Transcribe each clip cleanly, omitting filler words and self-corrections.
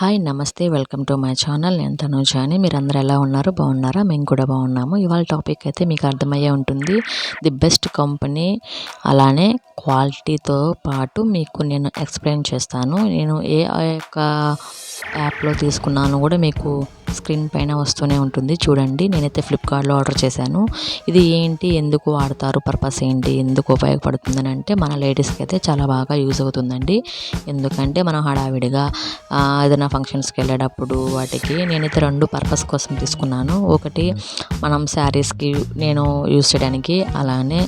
Hi నమస్తే welcome to my channel. నేను తనుజాని. మీరందరూ ఎలా ఉన్నారు? బాగున్నారా? మేము కూడా బాగున్నాము. ఇవాళ టాపిక్ అయితే మీకు అర్థమయ్యే ఉంటుంది. ది బెస్ట్ కంపెనీ, అలానే క్వాలిటీతో పాటు మీకు నేను ఎక్స్ప్లెయిన్ చేస్తాను. నేను ఏ యొక్క యాప్లో తీసుకున్నాను కూడా మీకు స్క్రీన్ పైన వస్తూనే ఉంటుంది. చూడండి, నేనైతే ఫ్లిప్కార్ట్లో ఆర్డర్ చేశాను. ఇది ఏంటి, ఎందుకు వాడతారు, పర్పస్ ఏంటి, ఎందుకు ఉపయోగపడుతుందని అంటే మన లేడీస్కి అయితే చాలా బాగా యూజ్ అవుతుందండి. ఎందుకంటే మనం హడావిడిగా ఏదైనా ఫంక్షన్స్కి వెళ్ళేటప్పుడు వాటికి నేనైతే 2 పర్పస్ కోసం తీసుకున్నాను. ఒకటి మనం శారీస్కి నేను యూజ్ చేయడానికి, అలానే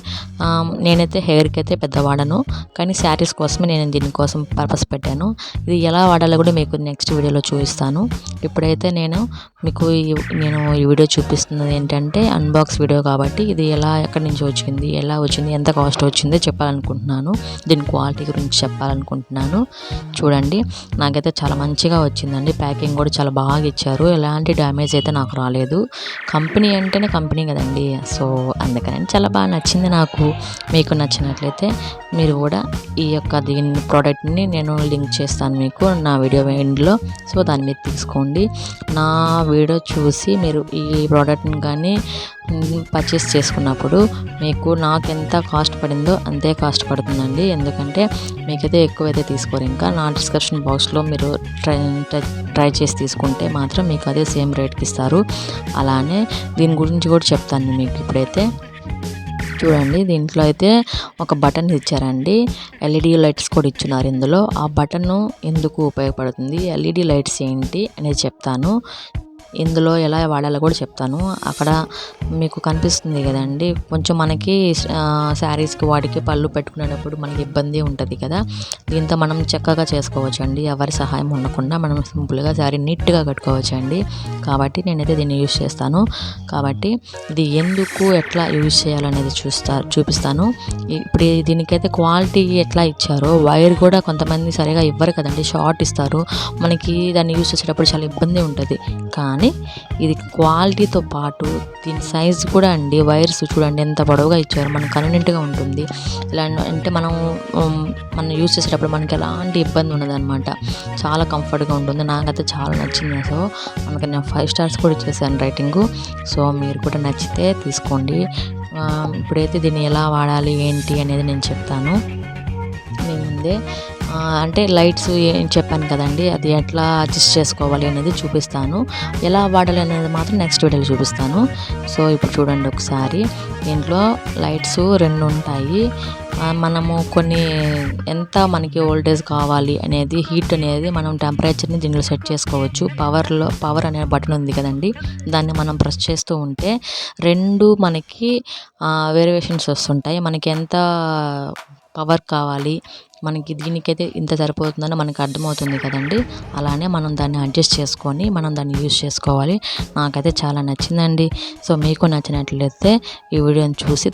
నేనైతే హెయిర్కి అయితే పెద్ద వాడను, కానీ శారీస్ కోసమే నేను దీనికోసం పర్పస్ పెట్టాను. ఇది ఎలా వాడాలో కూడా మీకు నెక్స్ట్ వీడియోలో చూపిస్తాను. ఇప్పుడైతే నేను మీకు ఈ వీడియో చూపిస్తున్నది ఏంటంటే అన్బాక్స్ వీడియో కాబట్టి ఇది ఎక్కడి నుంచి వచ్చింది, ఎలా వచ్చింది, ఎంత కాస్ట్ వచ్చిందో చెప్పాలనుకుంటున్నాను. దీని క్వాలిటీ గురించి చెప్పాలనుకుంటున్నాను. చూడండి, నాకైతే చాలా మంచిగా వచ్చిందండి. ప్యాకింగ్ కూడా చాలా బాగా ఇచ్చారు. ఎలాంటి డ్యామేజ్ అయితే నాకు రాలేదు. కంపెనీ అంటేనే కంపెనీ కదండి, సో అందుకని చాలా బాగా నచ్చింది నాకు. మీకు నచ్చినట్లయితే మీరు కూడా దీని ప్రోడక్ట్ని నేను లింక్ చేస్తాను మీకు నా వీడియో ఎండ్లో. సో దాన్ని మీరు తీసుకోండి. నా వీడియో చూసి మీరు ఈ ప్రోడక్ట్ని కానీ పర్చేస్ చేసుకున్నప్పుడు మీకు నాకు ఎంత కాస్ట్ పడిందో అంతే కాస్ట్ పడుతుందండి. ఎందుకంటే మీకైతే ఎక్కువైతే తీసుకోరు. ఇంకా నా డిస్క్రిప్షన్ బాక్స్లో మీరు ట్రై చేసి తీసుకుంటే మాత్రం మీకు అదే సేమ్ రేట్కి ఇస్తారు. అలానే దీని గురించి కూడా చెప్తాను మీకు ఇప్పుడైతే. చూడండి, దీంట్లో అయితే ఒక బటన్ ఇచ్చారండి. ఎల్ఈడి లైట్స్ కూడా ఇచ్చున్నారు ఇందులో. ఆ బటన్ ఎందుకు ఉపయోగపడుతుంది, ఎల్ఈడి లైట్స్ ఏంటి అనేది చెప్తాను. ఇందులో ఎలా వాడాలో కూడా చెప్తాను. అక్కడ మీకు కనిపిస్తుంది కదండి, కొంచెం మనకి శారీస్కి వాటికి పళ్ళు పెట్టుకునేటప్పుడు మనకి ఇబ్బంది ఉంటుంది కదా. దీంతో మనం చక్కగా చేసుకోవచ్చు అండి. ఎవరి సహాయం ఉండకుండా మనం సింపుల్గా శారీ నీట్గా కట్టుకోవచ్చు అండి. కాబట్టి నేనైతే దీన్ని యూజ్ చేస్తాను. కాబట్టి ఇది ఎందుకు ఎట్లా యూజ్ చేయాలనేది చూపిస్తాను. ఇప్పుడు దీనికైతే క్వాలిటీ ఎట్లా ఇచ్చారో, వైర్ కూడా కొంతమంది సరిగా ఇవ్వరు కదండి, షార్ట్ ఇస్తారు. మనకి దాన్ని యూజ్ చేసేటప్పుడు చాలా ఇబ్బంది ఉంటుంది. కానీ ఇది క్వాలిటీతో పాటు దీని సైజ్ కూడా అండి, వైర్స్ చూడండి ఎంత పొడవుగా ఇచ్చారు. మనకు కన్వీనియంట్గా ఉంటుంది. ఇలా అంటే మనం యూజ్ చేసేటప్పుడు మనకి ఎలాంటి ఇబ్బంది ఉండదు అనమాట. చాలా కంఫర్ట్గా ఉంటుంది. నాకైతే చాలా నచ్చింది. సో మనకి నేను 5 స్టార్స్ కూడా ఇచ్చేసాను రేటింగు. సో మీరు కూడా నచ్చితే తీసుకోండి. ఇప్పుడైతే దీన్ని ఎలా వాడాలి ఏంటి అనేది నేను చెప్తాను. నేను ముందే అంటే లైట్స్ ఏం చెప్పాను కదండి, అది ఎట్లా అడ్జస్ట్ చేసుకోవాలి అనేది చూపిస్తాను. ఎలా వాడాలి అనేది మాత్రం నెక్స్ట్ వీడియోలో చూపిస్తాను. సో ఇప్పుడు చూడండి ఒకసారి, దీంట్లో లైట్స్ 2 ఉంటాయి. మనము ఎంత మనకి వోల్టేజ్ కావాలి అనేది, హీట్ అనేది మనం టెంపరేచర్ని దీనిలో సెట్ చేసుకోవచ్చు. పవర్ అనే బటన్ ఉంది కదండి, దాన్ని మనం ప్రెస్ చేస్తూ ఉంటే 2 మనకి వేరియేషన్స్ వస్తుంటాయి. మనకి ఎంత పవర్ కావాలి, మనకి దీనికైతే ఇంత సరిపోతుందని మనకు అర్థమవుతుంది కదండి. అలానే మనం దాన్ని అడ్జస్ట్ చేసుకొని మనం దాన్ని యూజ్ చేసుకోవాలి. నాకైతే చాలా నచ్చిందండి. సో మీకు నచ్చినట్లయితే ఈ వీడియోని చూసి